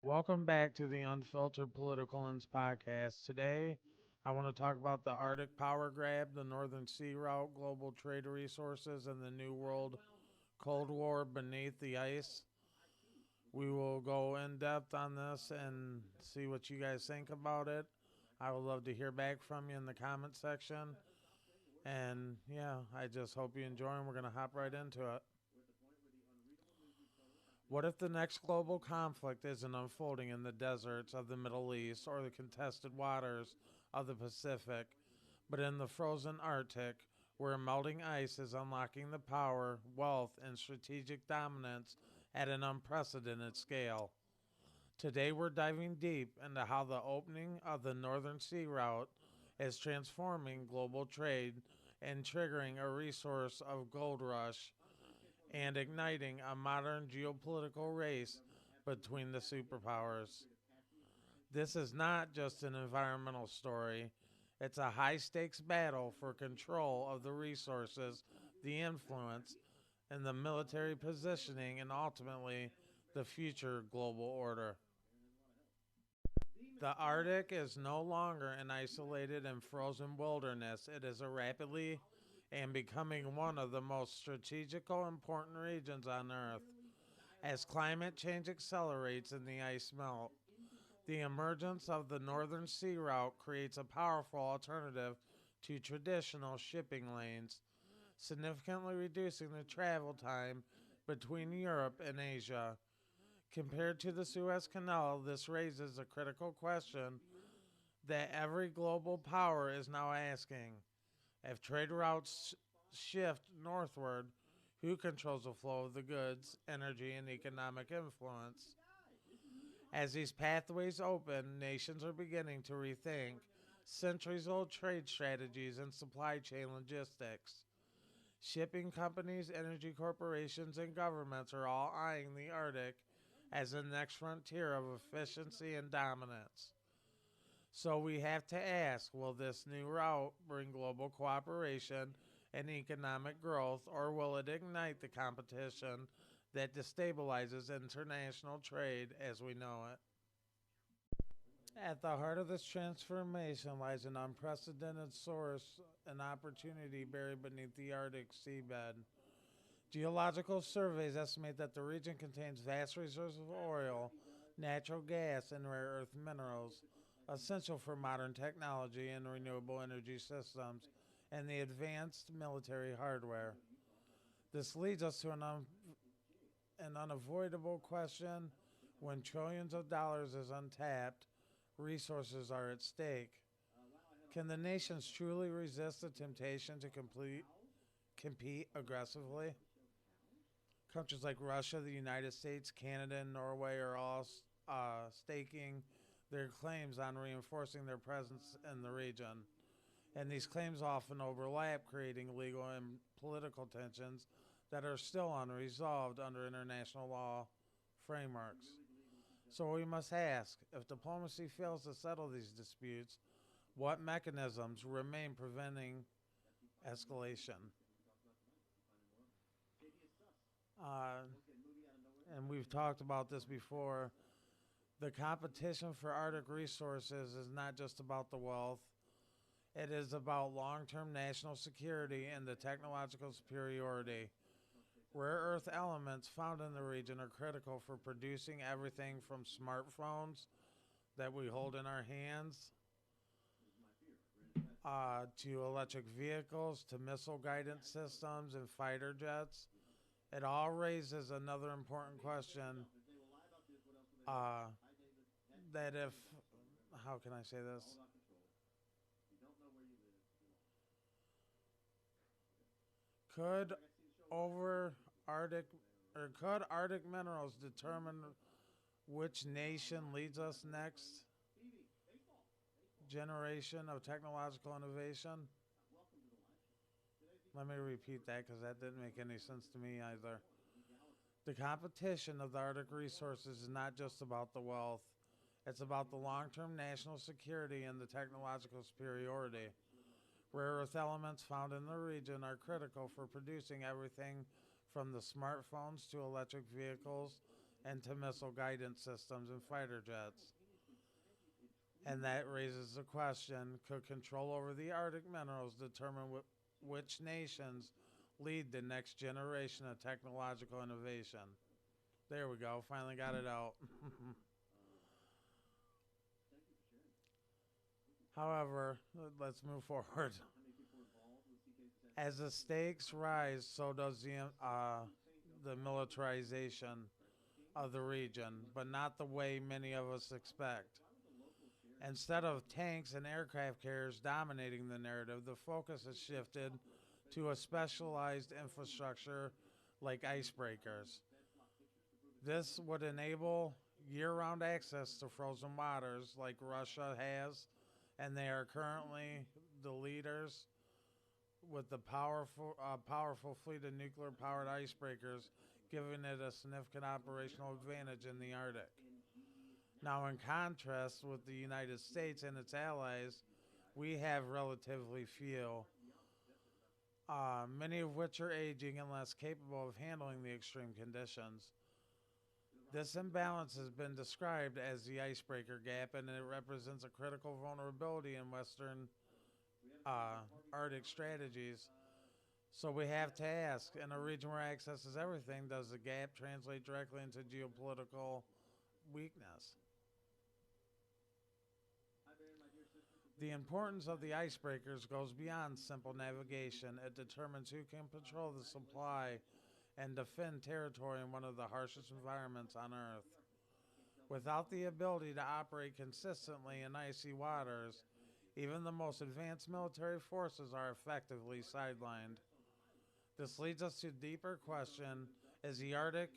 Welcome back to the Unfiltered Political Lens Podcast. Today, I want to talk about the Arctic power grab, the Northern Sea Route, global trade resources, and the New World Cold War beneath the ice. We will go in depth on this and see what you guys think about it. I would love to hear back from you in the comment section. And yeah, I just hope you enjoy, and we're going to hop right into it. What if the next global conflict isn't unfolding in the deserts of the Middle East or the contested waters of the Pacific, but in the frozen Arctic, where melting ice is unlocking the power, wealth, and strategic dominance at an unprecedented scale? Today, we're diving deep into how the opening of the Northern Sea Route is transforming global trade and triggering a resource of gold rush and igniting a modern geopolitical race between the superpowers. This is not just an environmental story, it's a high stakes battle for control of the resources, the influence, and the military positioning, and ultimately the future global order. The Arctic is no longer an isolated and frozen wilderness. It is a rapidly and becoming one of the most strategical important regions on Earth. As climate change accelerates and the ice melt, the emergence of the Northern Sea Route creates a powerful alternative to traditional shipping lanes, significantly reducing the travel time between Europe and Asia. Compared to the Suez Canal, this raises a critical question that every global power is now asking. If trade routes shift northward, who controls the flow of the goods, energy, and economic influence? As these pathways open, nations are beginning to rethink centuries old trade strategies and supply chain logistics. Shipping companies, energy corporations, and governments are all eyeing the Arctic as the next frontier of efficiency and dominance. So we have to ask, will this new route bring global cooperation and economic growth, or will it ignite the competition that destabilizes international trade as we know it? At the heart of this transformation lies an unprecedented source, an opportunity buried beneath the Arctic seabed. Geological surveys estimate that the region contains vast reserves of oil, natural gas, and rare earth minerals, essential for modern technology and renewable energy systems, and the advanced military hardware. This leads us to an unavoidable question: when trillions of dollars is untapped, resources are at stake. Can the nations truly resist the temptation to compete aggressively? Countries like Russia, the United States, Canada, and Norway are all staking their claims on reinforcing their presence in the region. And these claims often overlap, creating legal and political tensions that are still unresolved under international law frameworks. So we must ask, if diplomacy fails to settle these disputes, what mechanisms remain preventing escalation? Uh, and we've talked about this before. The competition for Arctic resources is not just about the wealth, it is about long term national security and the technological superiority. Rare earth elements found in the region are critical for producing everything from smartphones that we hold in our hands to electric vehicles to missile guidance systems and fighter jets. It all raises another important question uh, that if, how can I say this? Could over Arctic could Arctic minerals determine which nation leads us next generation of technological innovation? Let me repeat that because that didn't make any sense to me either. The competition of the Arctic resources is not just about the wealth, it's about the long term national security and the technological superiority. Rare earth elements found in the region are critical for producing everything from the smartphones to electric vehicles anti-missile guidance systems, and fighter jets. And that raises the question, could control over the Arctic minerals determine which nations lead the next generation of technological innovation? There we go, finally got it out. However, let's move forward. As the stakes rise, so does the militarization of the region, but not the way many of us expect. Instead of tanks and aircraft carriers dominating the narrative, the focus has shifted to a specialized infrastructure like icebreakers. This would enable year round access to frozen waters like Russia has, and they are currently the leaders with the powerful fleet of nuclear powered icebreakers, giving it a significant operational advantage in the Arctic. Now, in contrast with the United States and its allies, we have relatively few, many of which are aging and less capable of handling the extreme conditions. This imbalance has been described as the icebreaker gap, and it represents a critical vulnerability in Western Arctic strategies. So we have to ask, in a region where access is everything, does the gap translate directly into geopolitical weakness? The importance of the icebreakers goes beyond simple navigation. It determines who can control the supply and defend territory in one of the harshest environments on Earth. Without the ability to operate consistently in icy waters, even the most advanced military forces are effectively sidelined. This leads us to a deeper question: is the Arctic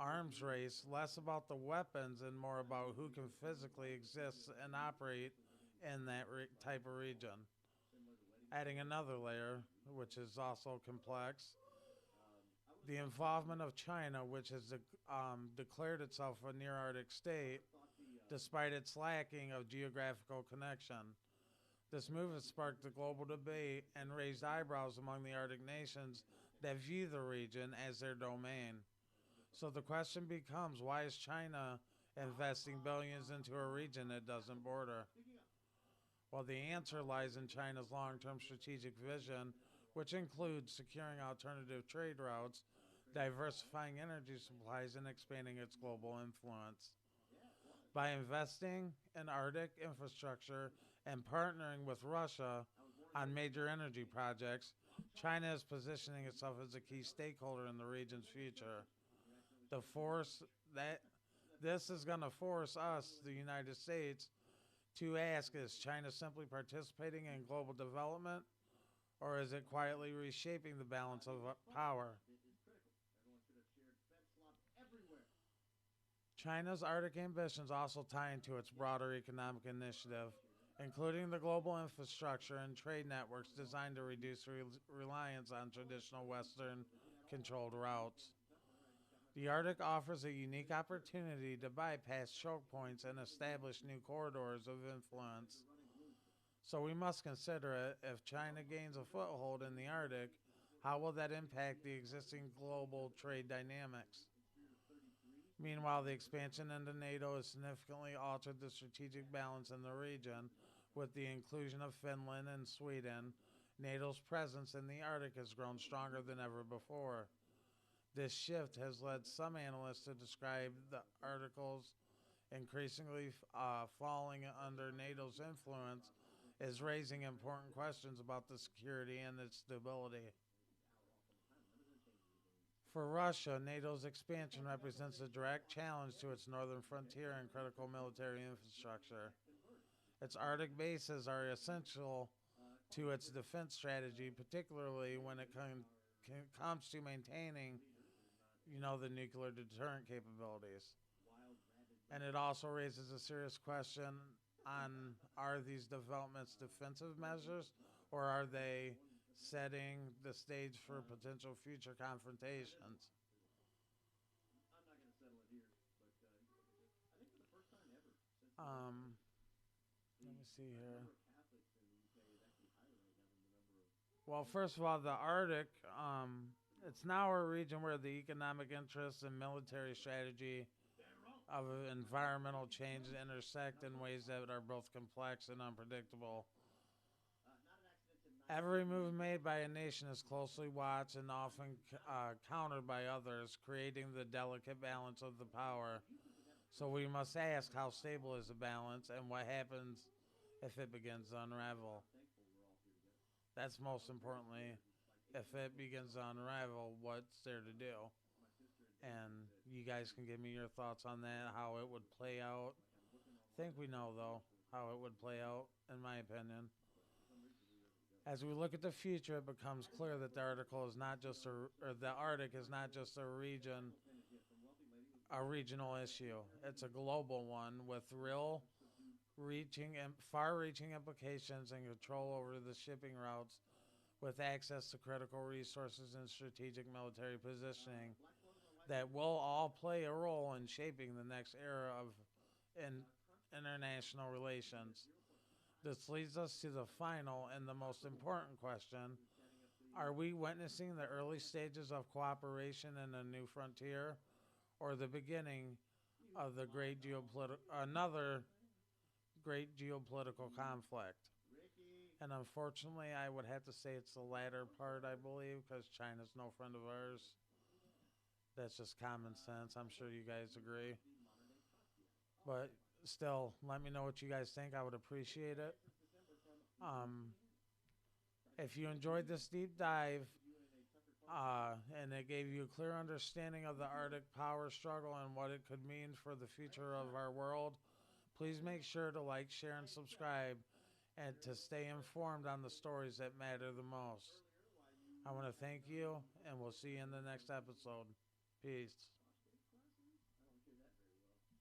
arms race less about the weapons and more about who can physically exist and operate in that type of region? Adding another layer, which is also complex, the involvement of China, which has declared itself a near Arctic state despite its lacking of geographical connection. This move has sparked a global debate and raised eyebrows among the Arctic nations that view the region as their domain. So the question becomes, why is China investing billions into a region it doesn't border? Well, the answer lies in China's long-term strategic vision, which includes securing alternative trade routes, diversifying energy supplies, and expanding its global influence. By investing in Arctic infrastructure and partnering with Russia on major energy projects, China is positioning itself as a key stakeholder in the region's future. The force that this is going to force us, the United States, to ask, is China simply participating in global development, or is it quietly reshaping the balance of power? China's Arctic ambitions also tie into its broader economic initiative, including the global infrastructure and trade networks designed to reduce reliance on traditional Western controlled routes. The Arctic offers a unique opportunity to bypass choke points and establish new corridors of influence. So we must consider it. If China gains a foothold in the Arctic, how will that impact the existing global trade dynamics? Meanwhile, the expansion into NATO has significantly altered the strategic balance in the region. With the inclusion of Finland and Sweden, NATO's presence in the Arctic has grown stronger than ever before. This shift has led some analysts to describe the Arctic's increasingly falling under NATO's influence as raising important questions about the security and its stability. For Russia, NATO's expansion represents a direct challenge to its northern frontier and critical military infrastructure. Its Arctic bases are essential to its defense strategy, particularly when it comes to maintaining, the nuclear deterrent capabilities. And it also raises a serious question on, are these developments defensive measures, or are they setting the stage for potential future confrontations? Let me see here. Well, first of all, the Arctic It's now a region where the economic interests and military strategy of environmental change intersect in ways that are both complex and unpredictable. Every move made by a nation is closely watched and often countered by others, creating the delicate balance of the power. So we must ask, how stable is the balance and what happens if it begins to unravel? That's most importantly, if it begins to unravel, what's there to do? And you guys can give me your thoughts on that, how it would play out. I think we know, though, how it would play out, in my opinion. As we look at the future, it becomes clear that the article is not just the Arctic is not just a regional issue. It's a global one with reaching and far-reaching implications and control over the shipping routes, with access to critical resources and strategic military positioning that will all play a role in shaping the next era of in international relations. This leads us to the final and the most important question. Are we witnessing the early stages of cooperation in a new frontier, or the beginning of another great geopolitical conflict? And unfortunately, I would have to say it's the latter part, I believe, because China's no friend of ours. That's just common sense. I'm sure you guys agree. But still, let me know what you guys think. I would appreciate it. Um, if you enjoyed this deep dive, and it gave you a clear understanding of the Arctic power struggle and what it could mean for the future of our world, please make sure to like, share, and subscribe, and to stay informed on the stories that matter the most. I want to thank you, and we'll see you in the next episode. Peace.